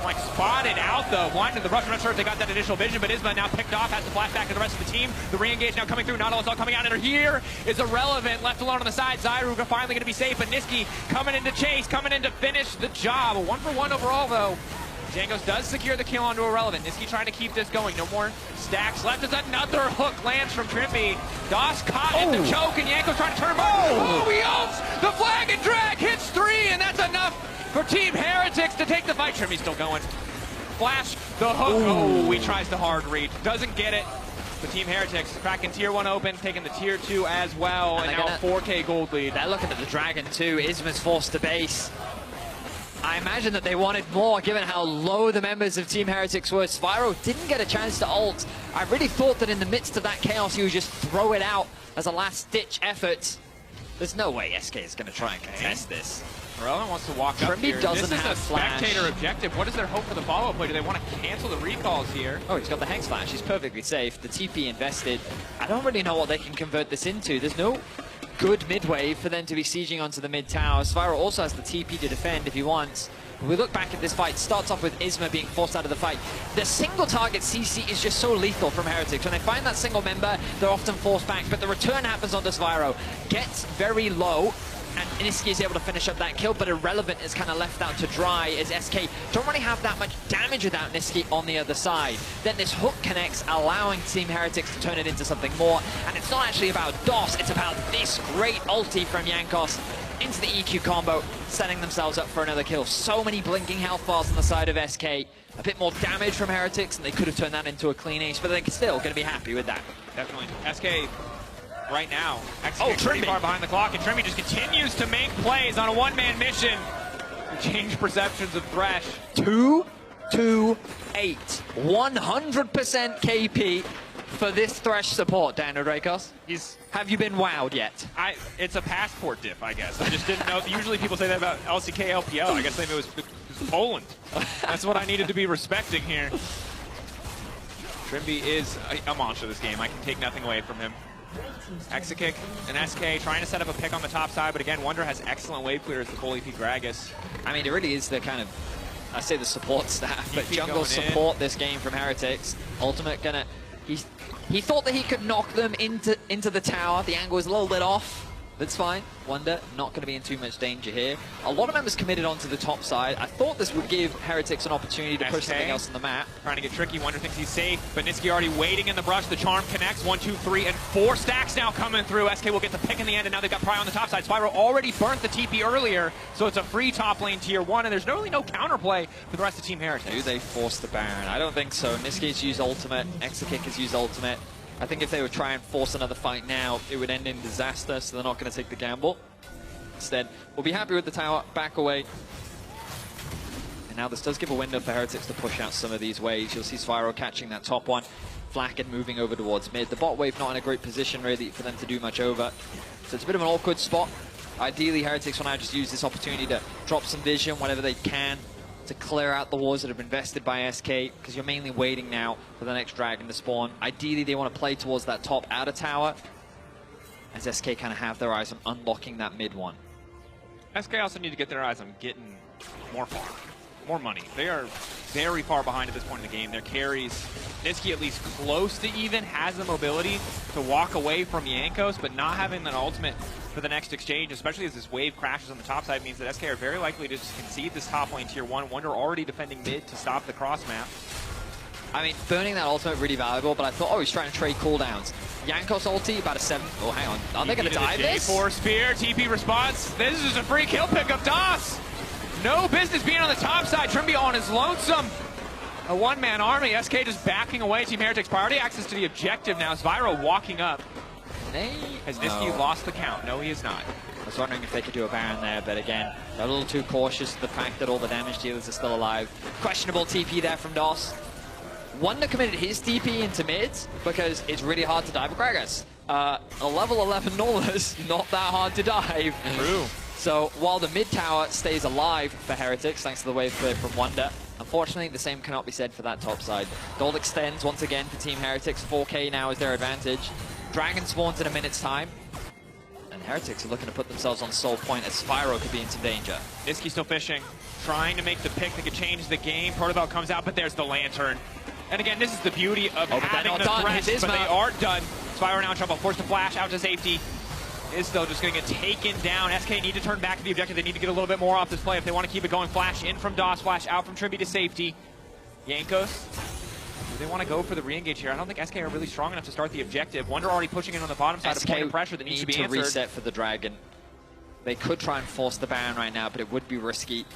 Like spotted out though, wanting the rush. I'm not sure if they got that initial vision, but Isma now picked off, has to flash back to the rest of the team. The re-engage now coming through, Nautilus all coming out, and here is Irrelevant, left alone on the side. Zyruga finally going to be safe, but Niski coming in to chase, coming in to finish the job. A 1-for-1 overall though. Jankos does secure the kill onto Irrelevant. Niski trying to keep this going. No more stacks left as another hook lands from Trimby. DOS caught in the choke, and Jankos trying to turn him over. Oh, he ults! The flag and drag hits 3, and that's enough for Team Heretics to take the fight. Trimmy's still going. Flash, the hook. Oh, he tries the hard read. Doesn't get it. But Team Heretics cracking tier 1 open, taking the tier 2 as well, and now gonna, 4K gold lead. They're looking at the Dragon too. Isma's forced to base. I imagine that they wanted more, given how low the members of Team Heretics were. Spyro didn't get a chance to ult. I really thought that in the midst of that chaos, he would just throw it out as a last-ditch effort. There's no way SK is going to try and contest this. Morello wants to walk up here. Doesn't this have is a flash. spectator objective. What is their hope for the follow-up play? Do they want to cancel the recalls here? Oh, he's got the Hex Flash. He's perfectly safe. The TP invested. I don't really know what they can convert this into. There's no good mid-wave for them to be sieging onto the mid-tower. Spyro also has the TP to defend if he wants. When we look back at this fight, starts off with Isma being forced out of the fight. The single target CC is just so lethal from Heretics. When they find that single member, they're often forced back, but the return happens onto Spyro. Gets very low, and Niski is able to finish up that kill, but Irrelevant is kind of left out to dry as SK don't really have that much damage without Niski on the other side. Then this hook connects, allowing Team Heretics to turn it into something more, and it's not actually about DOS, it's about this great ulti from Jankos into the EQ combo, setting themselves up for another kill. So many blinking health bars on the side of SK. A bit more damage from Heretics, and they could have turned that into a clean ace, but they're still going to be happy with that. Definitely. SK right now executing pretty far behind the clock, and Trimby just continues to make plays on a one-man mission to change perceptions of Thresh. 2-2-8. 100% KP for this Thresh support, Daniel Drakos. Have you been wowed yet? It's a passport diff, I guess. I just didn't know. Usually people say that about LCK, LPL. I guess maybe it was Poland. That's what I needed to be respecting here. Trimby is a monster this game. I can take nothing away from him. Exakick and SK trying to set up a pick on the top side, but again, Wonder has excellent wave clear as the full EP Gragas. I mean, it really is the kind of, I say the support staff, but jungle support this game from Heretics. Ultimate gonna, he thought that he could knock them into the tower. The angle was a little bit off. That's fine. Wonder not going to be in too much danger here. A lot of members committed onto the top side. I thought this would give Heretics an opportunity to push something else on the map. Trying to get tricky. Wonder thinks he's safe, but Niski already waiting in the brush. The charm connects. 1, 2, 3, and 4 stacks now coming through. SK will get the pick in the end, and now they've got Pry on the top side. Spyro already burnt the TP earlier, so it's a free top lane tier 1, and there's really no counterplay for the rest of Team Heretics. Do they force the Baron? I don't think so. Niski's used ultimate. Exakick has used ultimate. I think if they would try and force another fight now, it would end in disaster, so they're not going to take the gamble. Instead, we'll be happy with the tower, back away. And now this does give a window for Heretics to push out some of these waves. You'll see Spyro catching that top one, Flacken moving over towards mid. The bot wave not in a great position really for them to do much over. So it's a bit of an awkward spot. Ideally, Heretics will now just use this opportunity to drop some vision whenever they can, to clear out the wars that have been invested by SK, because you're mainly waiting now for the next dragon to spawn. Ideally, they want to play towards that top outer tower, as SK kind of have their eyes on unlocking that mid one. SK also need to get their eyes on getting more farm, more money. They are very far behind at this point in the game. Their carries, Niski at least close to even, has the mobility to walk away from Jankos, but not having an ultimate for the next exchange, especially as this wave crashes on the top side, means that SK are very likely to just concede this top lane tier 1. Wonder already defending mid to stop the cross map. I mean, burning that ultimate really valuable, but I thought, oh, he's trying to trade cooldowns. Jankos ulti, about a 7. Oh, hang on. Are they going to dive this? J4 spear, TP response. This is a free kill pickup. DOS! No business being on the top side. Trimby on his lonesome. A one-man army. SK just backing away. Team Heretics priority access to the objective now. Spyro walking up. Has Niski lost the count? No, he is not. I was wondering if they could do a Baron there, but again, they're a little too cautious of the fact that all the damage dealers are still alive. Questionable TP there from DOS. Wonder committed his TP into mid because it's really hard to dive a Gragas. A level 11 Nola's not that hard to dive. True. So while the mid tower stays alive for Heretics, thanks to the wave clear from Wonder, unfortunately the same cannot be said for that top side. Gold extends once again for Team Heretics. 4K now is their advantage. Dragon spawns in a minute's time. And Heretics are looking to put themselves on soul point as Spyro could be in some danger. Niski still fishing, trying to make the pick that could change the game. Protobell comes out, but there's the Lantern. And again, this is the beauty of having the threats, but they aren't done. Spyro now in trouble, forced to flash out to safety. Is still just going to get taken down. SK need to turn back to the objective. They need to get a little bit more off this play if they want to keep it going. Flash in from DOS, flash out from Trimby to safety. Jankos, do they want to go for the re-engage here? I don't think SK are really strong enough to start the objective. Wonder already pushing in on the bottom side, a point of pressure that needs to be answered. Reset for the Dragon. They could try and force the Baron right now, but it would be risky.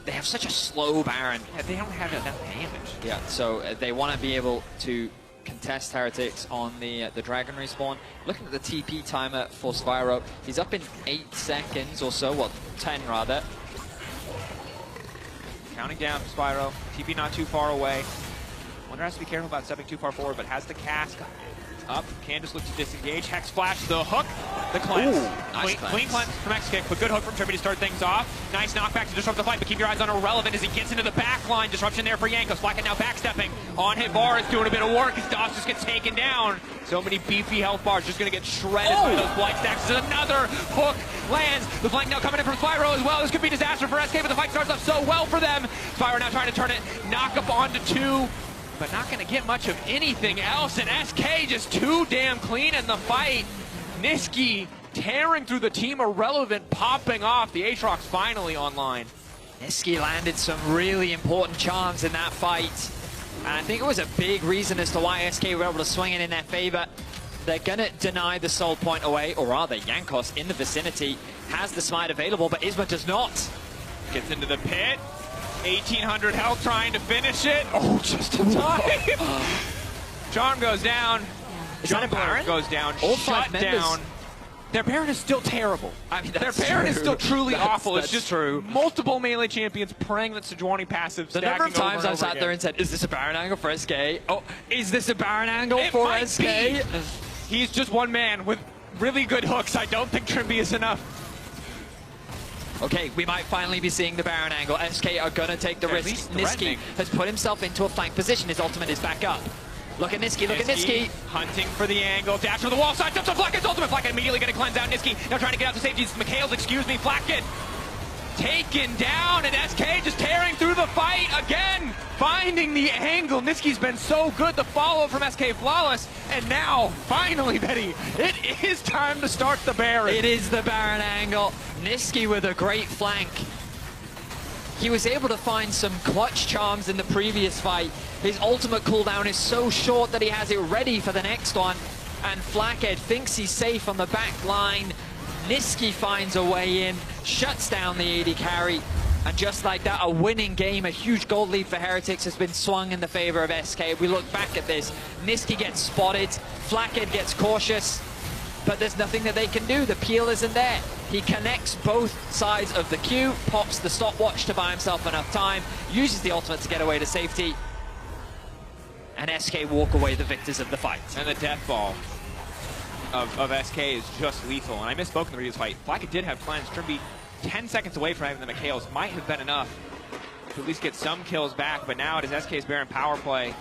They have such a slow Baron. Yeah, they don't have enough damage. Yeah, so they want to be able to contest Heretics on the Dragon respawn. Looking at the TP timer for Spyro, he's up in 8 seconds or so, well, 10 rather. Counting down for Spyro. TP not too far away. Wonder has to be careful about stepping too far forward, but has the cast up. Can just look to disengage. Hex Flash, the hook, the cleanse. Ooh, nice Clean cleanse from X-Kick, but good hook from Trimby to start things off. Nice knockback to disrupt the fight, but keep your eyes on Irrelevant as he gets into the back line. Disruption there for Jankos. Blackett now backstepping. On hit bar is doing a bit of work as Doss just gets taken down. So many beefy health bars just going to get shredded by those blight stacks. Another hook lands. The flank now coming in from Spyro as well. This could be disaster for SK, but the fight starts off so well for them. Spyro now trying to turn it. Knock up onto 2. But not going to get much of anything else, and SK just too damn clean in the fight. Niski tearing through the team. Irrelevant popping off. The Aatrox finally online. Niski landed some really important charms in that fight. And I think it was a big reason as to why SK were able to swing it in their favor. They're going to deny the soul point away, or rather, Jankos in the vicinity has the smite available, but Isma does not. Gets into the pit. 1,800 health trying to finish it. Oh, just in time. Charm goes down. Is that a Baron? Goes down. All Shut 5 members. down. Their Baron is still terrible. I mean, their Baron is still truly awful. It's That's just true. multiple melee champions praying that Sejuani passive The stacking number of times over I and sat over there again. and said, is this a Baron angle for SK? Oh, is this a Baron angle It for might SK? be. He's just one man with really good hooks. I don't think Trimby is enough. Okay, we might finally be seeing the Baron angle. SK are going to take the At risk. least Niski threatening. has put himself into a flank position. His ultimate is back up. Look at Niski, look at Niski. Hunting for the angle. Dash for the wall side. Jumps on Flackett's ultimate. Flackett immediately going to cleanse out Niski. Now trying to get out to safety. McHale's, excuse me, Flackett. Taken down, and SK just tearing through the fight again. Finding the angle. Niski's been so good. The follow from SK flawless. And now, finally, Betty, it is time to start the Baron. It is the Baron angle. Niski with a great flank. He was able to find some clutch charms in the previous fight. His ultimate cooldown is so short that he has it ready for the next one. And Flackhead thinks he's safe on the back line. Niski finds a way in, shuts down the AD carry. And just like that, a winning game, a huge gold lead for Heretics has been swung in the favor of SK. If we look back at this, Niski gets spotted, Flackhead gets cautious, but there's nothing that they can do. The peel isn't there. He connects both sides of the queue, pops the stopwatch to buy himself enough time, uses the ultimate to get away to safety, and SK walk away the victors of the fight. And the death ball of SK is just lethal. And I misspoke in the previous fight. Flackett did have cleanse. Trimby 10 seconds away from having the McHale's. Might have been enough to at least get some kills back, but now it is SK's Baron power play.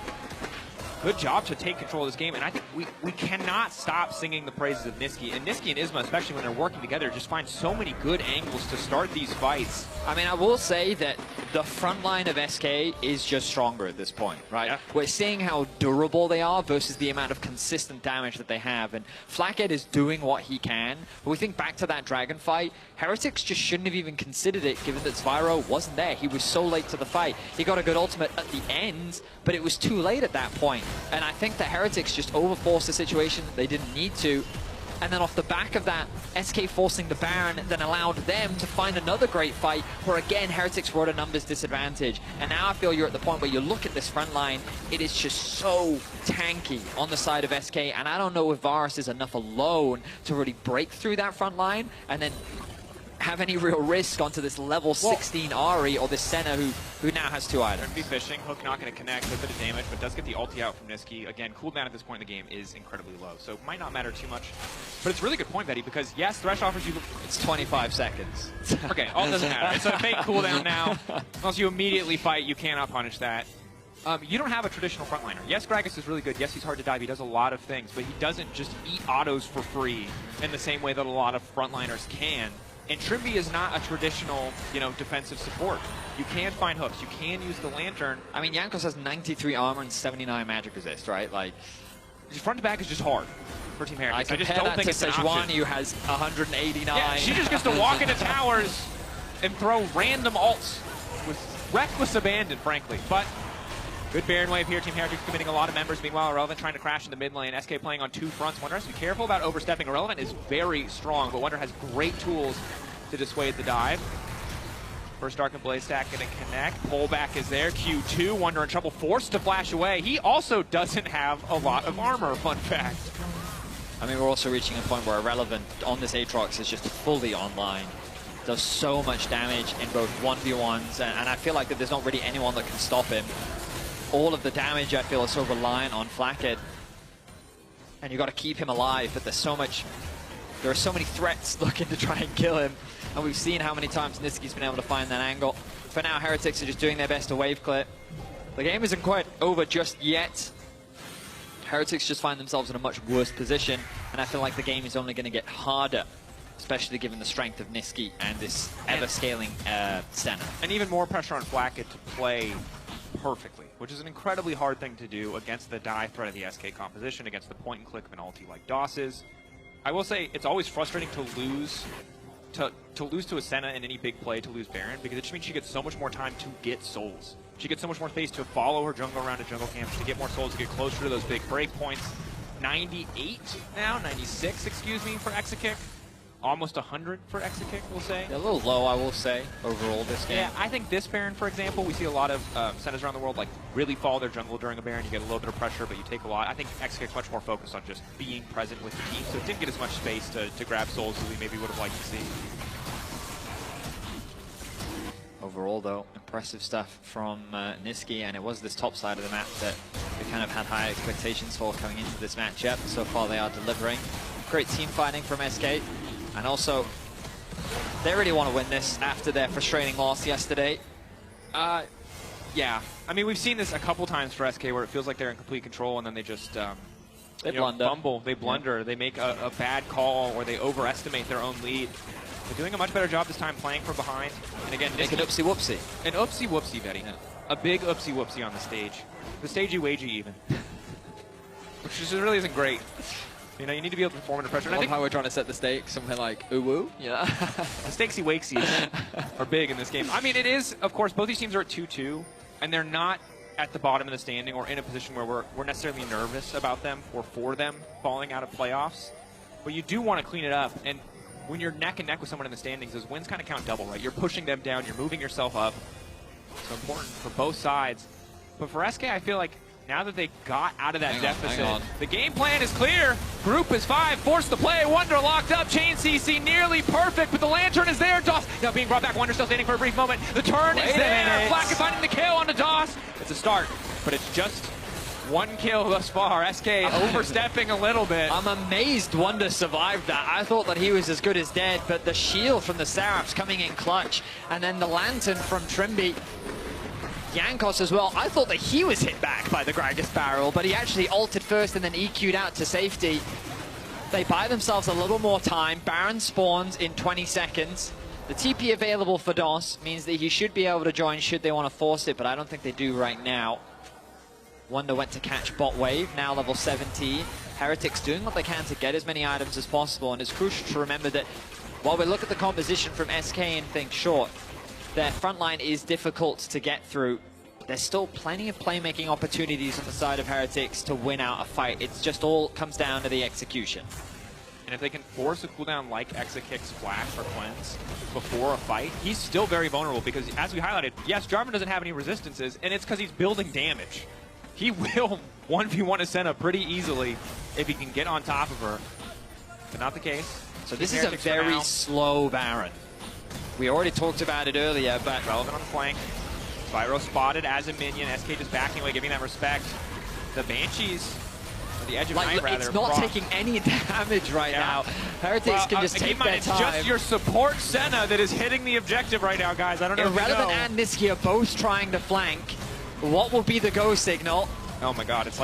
Good job to take control of this game, and I think we cannot stop singing the praises of Niski. And Niski and Isma, especially when they're working together, just find so many good angles to start these fights. I mean, I will say that the front line of SK is just stronger at this point, right? Yeah. We're seeing how durable they are versus the amount of consistent damage that they have. And Flackhead is doing what he can. But we think back to that Dragon fight, Heretics just shouldn't have even considered it, given that Spyro wasn't there. He was so late to the fight. He got a good ultimate at the end, but it was too late at that point. And I think the Heretics just overforced the situation. They didn't need to. And then off the back of that, SK forcing the Baron then allowed them to find another great fight where again, Heretics were at a numbers disadvantage. And now I feel you're at the point where you look at this front line, it is just so tanky on the side of SK. And I don't know if Varus is enough alone to really break through that front line and then have any real risk onto this level 16 Ari or this Senna who now has 2 items. Be fishing, hook not going to connect, a bit of damage, but does get the ulti out from Niski. Again, cooldown at this point in the game is incredibly low, so it might not matter too much. But it's a really good point, Betty, because yes, Thresh offers you... It's 25 seconds. Okay, all doesn't matter. It's a fake cooldown now. Unless you immediately fight, you cannot punish that. You don't have a traditional frontliner. Yes, Gragas is really good. Yes, he's hard to dive. He does a lot of things, but he doesn't just eat autos for free in the same way that a lot of frontliners can. And Trimby is not a traditional, defensive support. You can find hooks. You can use the lantern. I mean, Jankos has 93 armor and 79 magic resist, right? Like, front to back is just hard for Team Heretics. I just don't think it's an Sejuani, option. who has 189. Yeah, she just gets to walk into towers and throw random ults with reckless abandon, frankly. But good Baron wave here. Team Heretics committing a lot of members. Meanwhile, Irrelevant trying to crash in the mid lane. SK playing on 2 fronts. Wonder has to be careful about overstepping. Irrelevant is very strong, but Wonder has great tools to dissuade the dive. First Dark and Blaze stack going to connect. Pullback is there. Q2, Wonder in trouble, forced to flash away. He also doesn't have a lot of armor, fun fact. I mean, we're also reaching a point where Irrelevant on this Aatrox is just fully online. Does so much damage in both 1v1s, and I feel like that there's not really anyone that can stop him. All of the damage, I feel, is so reliant on Flakked. And you've got to keep him alive, but there are so many threats looking to try and kill him. And we've seen how many times Niski's been able to find that angle. For now, Heretics are just doing their best to wave clear. The game isn't quite over just yet. Heretics just find themselves in a much worse position, and I feel like the game is only going to get harder, especially given the strength of Niski and this ever-scaling Senna. And even more pressure on Flakked to play perfectly, which is an incredibly hard thing to do against the die threat of the SK composition, against the point-and-click of an ulti like DOS's. I will say, it's always frustrating to lose to a Senna in any big play, to lose Baron, because it just means she gets so much more time to get souls. She gets so much more space to follow her jungle around a jungle camp, to get more souls, to get closer to those big break points. 98 now, 96, excuse me, for Exakick. Almost 100 for Exakick, we'll say. A little low, I will say, overall this game. Yeah, I think this Baron, for example, we see a lot of Sennas around the world like really follow their jungle during a Baron. You get a little bit of pressure, but you take a lot. I think Exakick's much more focused on just being present with the team, so it didn't get as much space to grab souls as we maybe would have liked to see. Overall, though, impressive stuff from Niski, and it was this top side of the map that we kind of had high expectations for coming into this matchup. So far, they are delivering. Great team fighting from SK, and also, they really want to win this after their frustrating loss yesterday. Yeah. I mean, we've seen this a couple times for SK where it feels like they're in complete control, and then they just they blunder. Fumble, they blunder, they make a bad call, or they overestimate their own lead. They're doing a much better job this time playing from behind. And again, make an oopsie-whoopsie. An oopsie-whoopsie, Betty. Yeah. A big oopsie-whoopsie on the stage. The stagey-wagey even. Which just really isn't great. You know, you need to be able to perform under pressure. I love how we're trying to set the stakes somewhere like ooh-woo. Yeah. The stakesy-wakesies are big in this game. I mean, it is, of course, both these teams are at 2-2, and they're not at the bottom of the standing or in a position where we're necessarily nervous about them or for them falling out of playoffs. But you do want to clean it up, and when you're neck and neck with someone in the standings, those wins kind of count double, right? You're pushing them down, you're moving yourself up. So important for both sides. But for SK, I feel like now that they got out of that deficit, the game plan is clear. Group is 5, forced to play. Wonder locked up. Chain CC nearly perfect, but the Lantern is there. DOS now being brought back. Wonder still standing for a brief moment. The turn is there. Flakked finding the kill onto DOS. It's a start, but it's just one kill thus far. SK overstepping a little bit. I'm amazed Wonder survived that. I thought that he was as good as dead, but the shield from the Seraphs coming in clutch, and then the Lantern from Trimby. Jankos as well. I thought that he was hit back by the Gragas barrel, but he actually ulted first and then EQ'd out to safety. They buy themselves a little more time. Baron spawns in 20 seconds. The TP available for DOS means that he should be able to join should they want to force it, but I don't think they do right now. Wonder went to catch bot wave, now level 17. Heretics doing what they can to get as many items as possible, and it's crucial to remember that while we look at the composition from SK and think, sure, their front line is difficult to get through, there's still plenty of playmaking opportunities on the side of Heretics to win out a fight. It's just all comes down to the execution. And if they can force a cooldown like Exakick's Flash or Cleanse before a fight, he's still very vulnerable because, as we highlighted, yes, Jarvan doesn't have any resistances, and it's because he's building damage. He will 1v1 a Senna pretty easily if he can get on top of her, but not the case. So this is a very slow Baron. We already talked about it earlier, but Relevant on the flank. Spyro spotted as a minion. SK just backing away, giving that respect. The Banshees, or the edge of night, rather. It's not taking any damage right now. Heretics can just take their time. It's just your support Senna that is hitting the objective right now, guys. I don't know. Irrelevant and Niski are both trying to flank. What will be the go signal? Oh my god, it's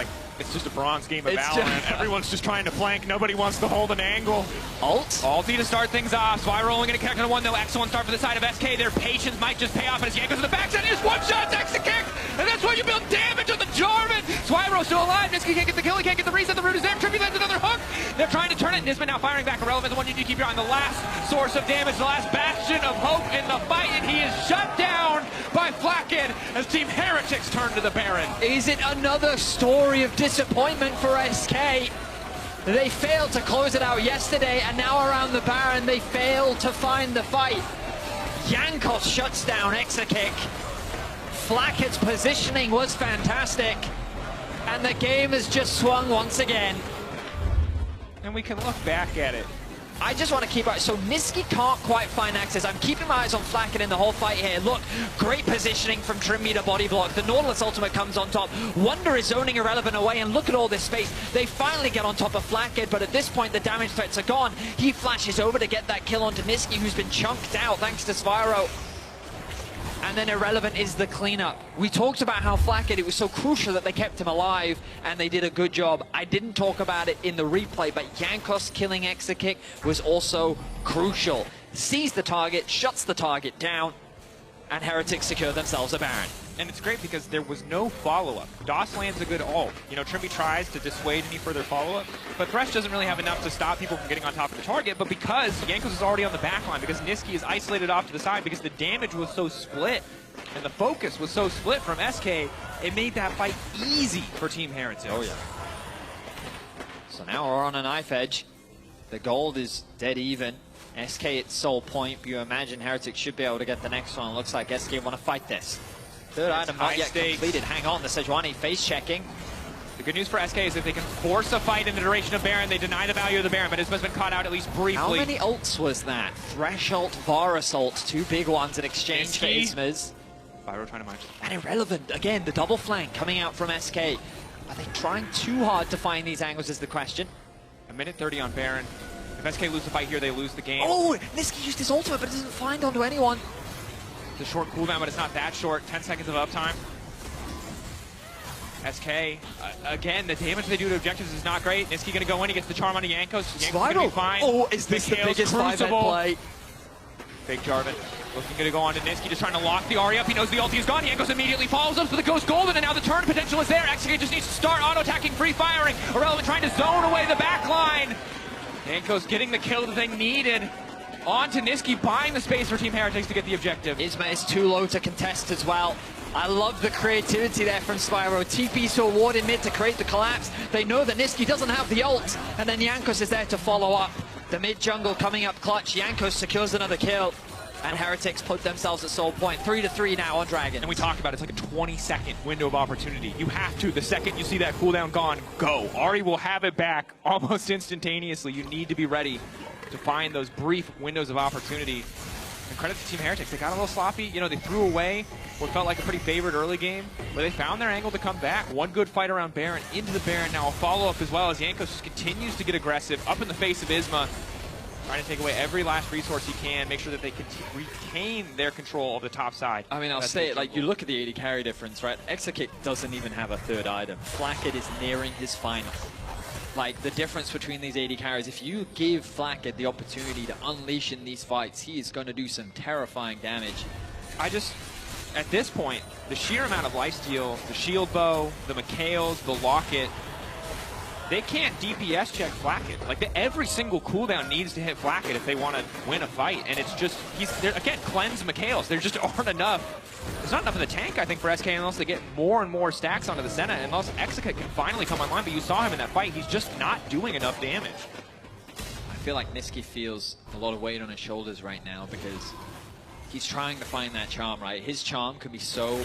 just a bronze game of Valorant. Everyone's just trying to flank. Nobody wants to hold an angle. Ulti to start things off. Spyro only going to connect on one, though. Excellent start for the side of SK. Their patience might just pay off as Jankos in the backside. He just one-shots Exakick, and that's why you build damage on the Jarvan. Spyro still alive. Niski can't get the kill. He can't get the reset. The root is there. Trippy lands another hook. They're trying to turn it. Nisman now firing back. Irrelevant, the one you need to keep your eye on. The last source of damage, the last bastion of hope in the fight, and he is shut down by Flakked as Team Heretics turn to the Baron. Is it another story of disappointment for SK? They failed to close it out yesterday, and now around the Baron, they failed to find the fight. Jankos shuts down Exakick. Flackett's positioning was fantastic. And the game has just swung once again. And we can look back at it. I just want to keep so Niski can't quite find access. I'm keeping my eyes on Flackett in the whole fight here. Look, great positioning from Trimby to body block. The Nautilus ultimate comes on top. Wonder is zoning Irrelevant away, and look at all this space. They finally get on top of Flackett, but at this point the damage threats are gone. He flashes over to get that kill onto Niski, who's been chunked out thanks to Spyro. And then Irrelevant is the cleanup. We talked about how Flackett, it was so crucial that they kept him alive, and they did a good job. I didn't talk about it in the replay, but Jankos killing Exakick was also crucial. Sees the target, shuts the target down, and Heretics secure themselves a Baron. And it's great because there was no follow-up. DOS lands a good ult. You know, Trimby tries to dissuade any further follow-up, but Thresh doesn't really have enough to stop people from getting on top of the target. But because Jankos is already on the back line, because Niski is isolated off to the side, because the damage was so split, and the focus was so split from SK, it made that fight easy for Team Heretics. Oh, yeah. So now we're on a knife edge. The gold is dead even. SK at soul point. You imagine Heretics should be able to get the next one. Looks like SK want to fight this. Third item not yet completed. Hang on, the Sejuani face checking. The good news for SK is if they can force a fight in the duration of Baron, they deny the value of the Baron, but Isma's been caught out at least briefly. How many ults was that? Thresh ult, Varus ult, two big ones in exchange for Isma's. Spyro trying to match. And Irrelevant, again, the double flank coming out from SK. Are they trying too hard to find these angles is the question. A minute 30 on Baron. If SK lose the fight here, they lose the game. Oh, Niski used his ultimate, but it doesn't find onto anyone. It's a short cooldown, but it's not that short. 10 seconds of uptime. SK, again, the damage they do to objectives is not great. Niski going to go in, he gets the charm on Jankos. Jankos going to be fine. Oh, is this the biggest 5-head play? Big Jarvan looking going to go on to Niski, just trying to lock the Ahri up. He knows the ulti is gone. Jankos immediately follows up for the Ghost Golden, and now the turn potential is there. XK just needs to start auto-attacking, free-firing. Irrelevant trying to zone away the back line. Jankos getting the kill that they needed. On to Niski, buying the space for Team Heretics to get the objective. Isma is too low to contest as well. I love the creativity there from Spyro. TPs to a ward in mid to create the collapse. They know that Niski doesn't have the ult, and then Jankos is there to follow up. The mid jungle coming up clutch. Jankos secures another kill, and Heretics put themselves at soul point. 3-3 now on Dragon. And we talked about it's like a 20-second window of opportunity. You have to, the second you see that cooldown gone, go. Ahri will have it back almost instantaneously. You need to be ready to find those brief windows of opportunity. And credit to Team Heretics, they got a little sloppy. You know, they threw away what felt like a pretty favored early game, but they found their angle to come back. One good fight around Baron, into the Baron, now a follow-up as well as Jankos just continues to get aggressive, up in the face of Isma, trying to take away every last resource he can, make sure that they can retain their control of the top side. I mean, I'll say it, like, you look at the 80 carry difference, right? Exakick doesn't even have a third item. Flackett is nearing his final. Like, the difference between these 80 carries, if you give Flackett the opportunity to unleash in these fights, he is going to do some terrifying damage. At this point, the sheer amount of lifesteal, the shield bow, the Mikhails, the locket, they can't DPS check Flackett. Like, every single cooldown needs to hit Flackett if they want to win a fight, and it's just, again, cleanse Mikhails. There just aren't enough. There's not enough in the tank, I think, for SK unless they get more and more stacks onto the Senna, unless Exakick can finally come online, but you saw him in that fight. He's just not doing enough damage. I feel like Niski feels a lot of weight on his shoulders right now because he's trying to find that charm, right? His charm could be so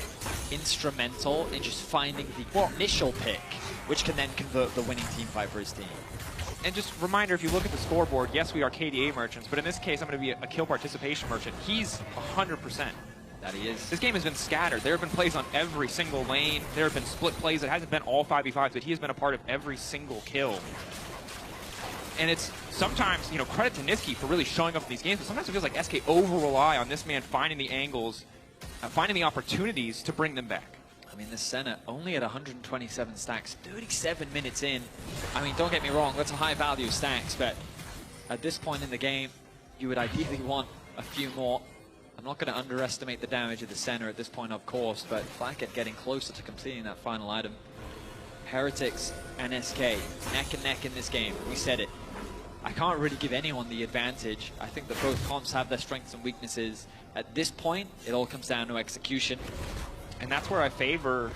instrumental in just finding the initial pick, which can then convert the winning team fight for his team. And just a reminder, if you look at the scoreboard, yes, we are KDA merchants, but in this case, I'm going to be a kill participation merchant. He's 100%. That he is. This game has been scattered. There have been plays on every single lane. There have been split plays. It hasn't been all 5v5s, but he has been a part of every single kill. And it's sometimes, you know, credit to Niski for really showing up in these games, but sometimes it feels like SK over-rely on this man finding the angles, finding the opportunities to bring them back. I mean, this Senna only at 127 stacks, 37 minutes in. I mean, don't get me wrong, that's a high value stacks, but at this point in the game, you would ideally want a few more. I'm not going to underestimate the damage of the Senna at this point, of course, but Flackett getting closer to completing that final item. Heretics and SK, neck and neck in this game. We said it. I can't really give anyone the advantage. I think that both comps have their strengths and weaknesses. At this point, it all comes down to execution. And that's where I favor,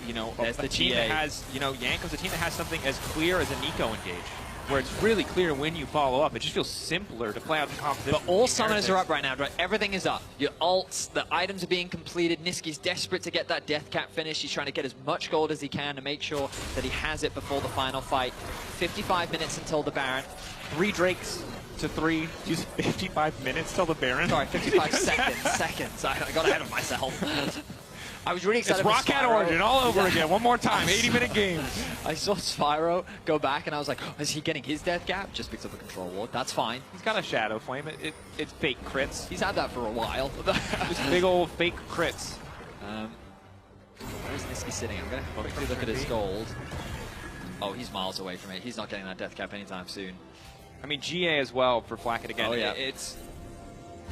you know, a team that has, you know, Jankos, a team that has something as clear as a Nico engage. where it's really clear when you follow up. It just feels simpler to play out the competition. But all summoners are up right now, right? Everything is up. Your ults, the items are being completed. Niski's desperate to get that death cap finish. He's trying to get as much gold as he can to make sure that he has it before the final fight. 55 minutes until the Baron. 3 Drakes to 3. Use 55 minutes till the Baron. Sorry, 55 seconds. I got ahead of myself. I was really excited. It's Rocket Origin all over again. One more time. 80-minute games. I saw Spyro go back, and I was like, oh, is he getting his death gap just because of the control ward? That's fine. He's got a Shadow Flame. It's fake crits. He's had that for a while. Just big old fake crits. Where's Niski sitting? I'm going to quickly look at his gold. Oh, he's miles away from it. He's not getting that death cap anytime soon. I mean, GA as well for Flacket again. Oh, yeah. It's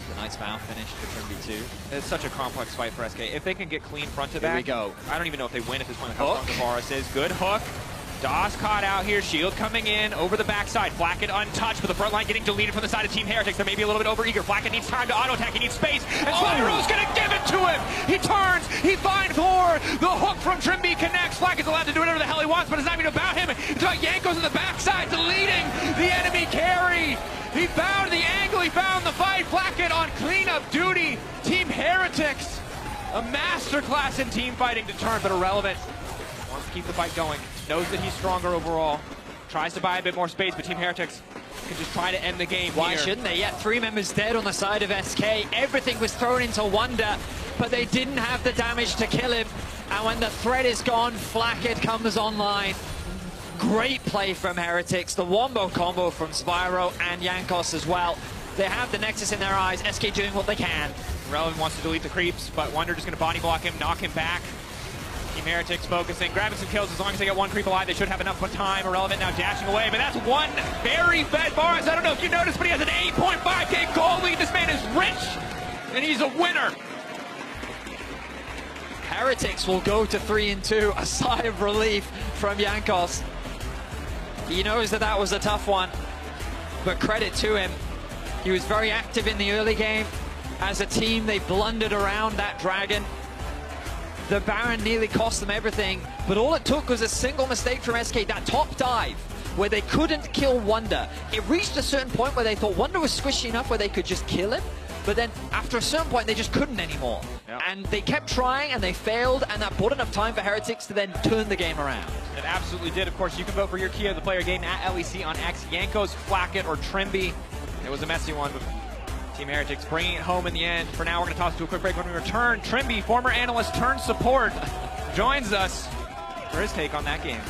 the Knight's Vow finish for Trimby too. It's such a complex fight for SK. If they can get clean front to back, Here we go. I don't even know if they win at this point. How strong Tavares is. Good hook. Dawes caught out here. Shield coming in over the backside. Flacket untouched, but the front line getting deleted from the side of Team Heretics. They may be a little bit overeager. Flacket needs time to auto-attack. He needs space. And Spyro's going to give it to him. He turns. He finds Thor. The hook from Trimby connects. Flacket's allowed to do whatever the hell he wants, but it's not even about him. It's about Jankos in the backside deleting the enemy carry. He found the angle. He found the fight. Flacket on cleanup duty. Team Heretics. A masterclass in team fighting to turn, but irrelevant. Wants to keep the fight going. Knows that he's stronger overall. Tries to buy a bit more space, but Team Heretics can just try to end the game. Why here. shouldn't they? Yeah, 3 members dead on the side of SK. Everything was thrown into Wonder, but they didn't have the damage to kill him. And when the threat is gone, Flacket comes online. Great play from Heretics. The wombo combo from Spyro and Jankos as well. They have the Nexus in their eyes. SK doing what they can. Relevant wants to delete the creeps, but Wonder just going to body block him, knock him back. Team Heretics focusing, grabbing some kills. As long as they get 1 creep alive, they should have enough time. Irrelevant now dashing away, but that's one very fed Boris. I don't know if you noticed, but he has an 8.5k goal lead. This man is rich, and he's a winner. Heretics will go to 3-2. A sigh of relief from Jankos. He knows that that was a tough one, but credit to him. He was very active in the early game. As a team, they blundered around that dragon. The Baron nearly cost them everything, but all it took was a single mistake from SK, that top dive, where they couldn't kill Wonder. It reached a certain point where they thought Wonder was squishy enough where they could just kill him, but then after a certain point, they just couldn't anymore. Yep. And they kept trying, and they failed, and that bought enough time for Heretics to then turn the game around. It absolutely did. Of course, you can vote for your key of the player game at LEC on X, Jankos, Flacket, or Trimby. It was a messy one, but Team Heretics bringing it home in the end. For now, we're going to toss to a quick break. When we return, Trimby, former analyst turned support, joins us for his take on that game.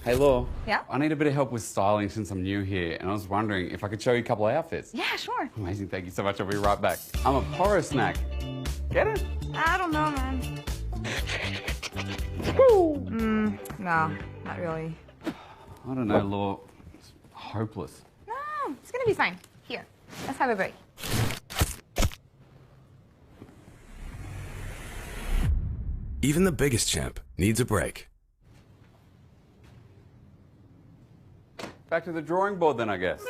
Hey, Law. Yeah? I need a bit of help with styling since I'm new here, and I was wondering if I could show you a couple of outfits. Yeah, sure. Amazing, thank you so much. I'll be right back. I'm a porro snack. Get it? I don't know, man. No, not really. I don't know, Law. It's hopeless. No, it's gonna be fine. Here, let's have a break. Even the biggest champ needs a break. Back to the drawing board then, I guess.